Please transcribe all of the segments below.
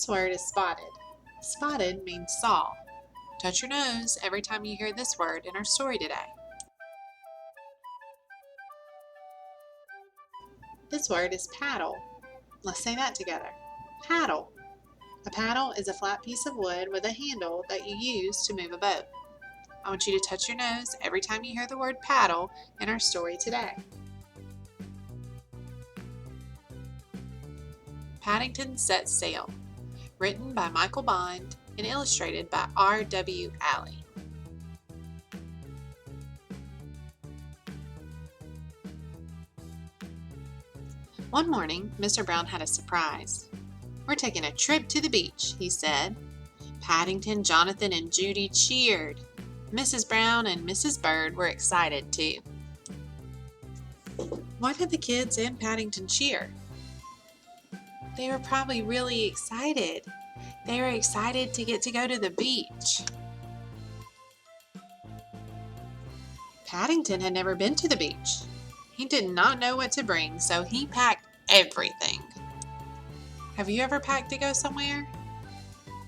word is spotted. Spotted means saw. Touch your nose every time you hear this word in our story today. This word is paddle. Let's say that together. Paddle. A paddle is a flat piece of wood with a handle that you use to move a boat. I want you to touch your nose every time you hear the word paddle in our story today. Paddington Sets Sail, written by Michael Bond and illustrated by R.W. Alley. One morning, Mr. Brown had a surprise. "We're taking a trip to the beach," he said. Paddington, Jonathan, and Judy cheered. Mrs. Brown and Mrs. Bird were excited too. Why did the kids and Paddington cheer? They were probably really excited. They were excited to get to go to the beach. Paddington had never been to the beach. He did not know what to bring, so he packed everything. Have you ever packed to go somewhere?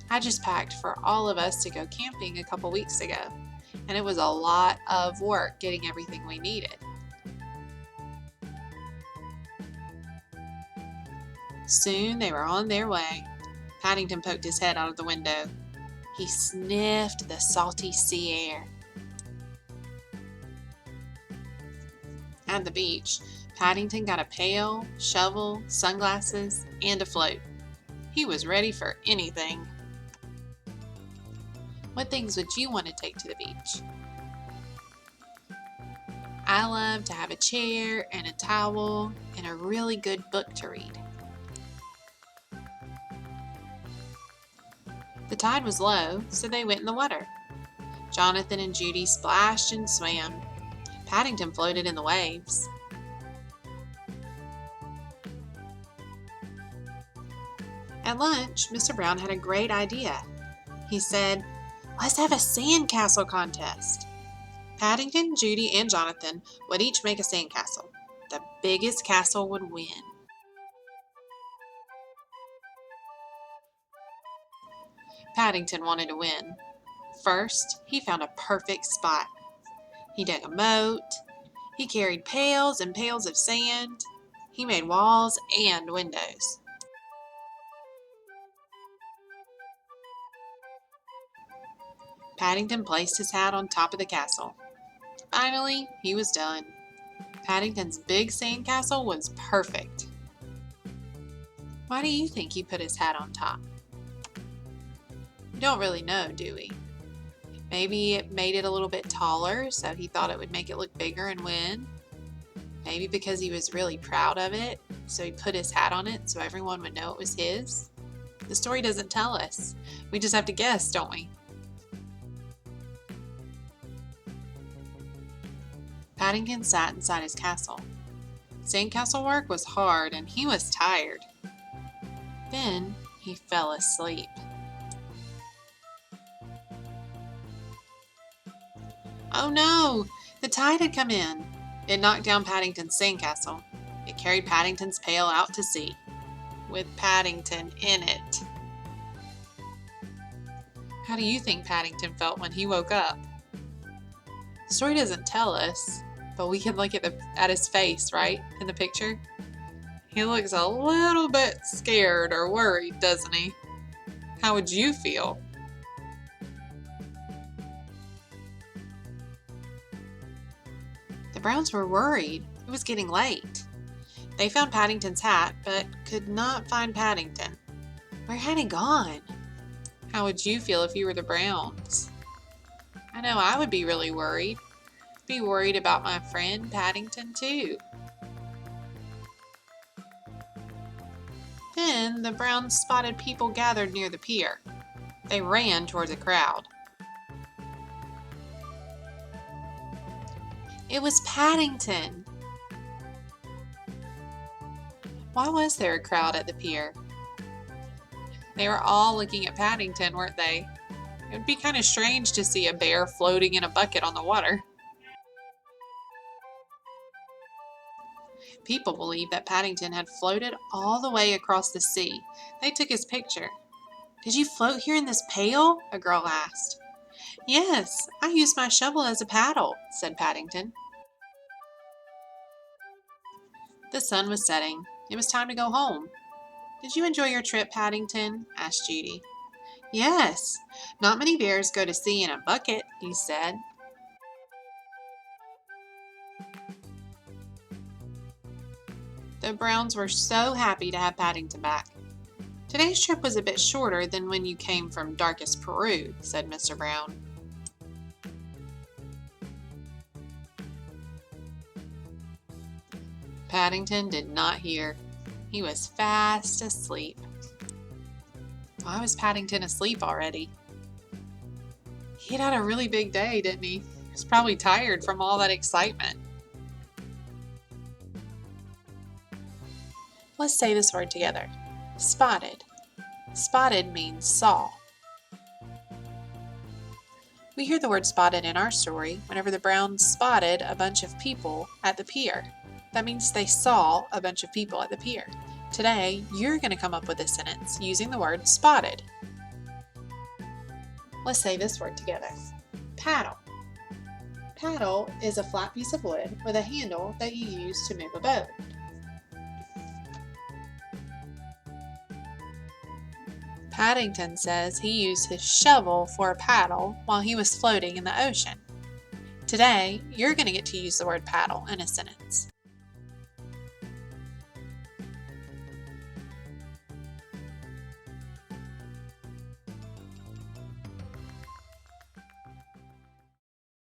I just packed for all of us to go camping a couple weeks ago, and it was a lot of work getting everything we needed. Soon they were on their way. Paddington poked his head out of the window. He sniffed the salty sea air. At the beach, Paddington got a pail, shovel, sunglasses, and a float. He was ready for anything. What things would you want to take to the beach? I love to have a chair and a towel and a really good book to read. The tide was low, so they went in the water. Jonathan and Judy splashed and swam. Paddington floated in the waves. At lunch, Mr. Brown had a great idea. He said, "Let's have a sandcastle contest." Paddington, Judy, and Jonathan would each make a sandcastle. The biggest castle would win. Paddington wanted to win. First, he found a perfect spot. He dug a moat. He carried pails and pails of sand. He made walls and windows. Paddington placed his hat on top of the castle. Finally, he was done. Paddington's big sandcastle was perfect. Why do you think he put his hat on top? We don't really know, do we? Maybe it made it a little bit taller, so he thought it would make it look bigger and win. Maybe because he was really proud of it, so he put his hat on it so everyone would know it was his. The story doesn't tell us. We just have to guess, don't we? Paddington sat inside his castle. Sandcastle work was hard and he was tired. Then he fell asleep. Oh no! The tide had come in. It knocked down Paddington's sandcastle. It carried Paddington's pail out to sea, with Paddington in it. How do you think Paddington felt when he woke up? The story doesn't tell us, but we can look at his face, right, in the picture. He looks a little bit scared or worried, doesn't he? How would you feel? The Browns were worried. It was getting late. They found Paddington's hat, but could not find Paddington. Where had he gone? How would you feel if you were the Browns? I know I would be really worried. I'd be worried about my friend Paddington too. Then the Browns spotted people gathered near the pier. They ran towards a crowd. It was Paddington. Why was there a crowd at the pier? They were all looking at Paddington, weren't they? It would be kind of strange to see a bear floating in a bucket on the water. People believe that Paddington had floated all the way across the sea. They took his picture. Did you float here in this pail? A girl asked. Yes, I used my shovel as a paddle, said Paddington. The sun was setting. It was time to go home. Did you enjoy your trip, Paddington? Asked Judy. Yes, not many bears go to sea in a bucket, he said. The Browns were so happy to have Paddington back. Today's trip was a bit shorter than when you came from darkest Peru, said Mr. Brown. Paddington did not hear. He was fast asleep. Why was Paddington asleep already? He had a really big day, didn't he? He was probably tired from all that excitement. Let's say this word together. Spotted. Spotted means saw. We hear the word spotted in our story whenever the Browns spotted a bunch of people at the pier. That means they saw a bunch of people at the pier. Today, you're going to come up with a sentence using the word spotted. Let's say this word together. Paddle. Paddle is a flat piece of wood with a handle that you use to move a boat. Paddington says he used his shovel for a paddle while he was floating in the ocean. Today, you're going to get to use the word paddle in a sentence.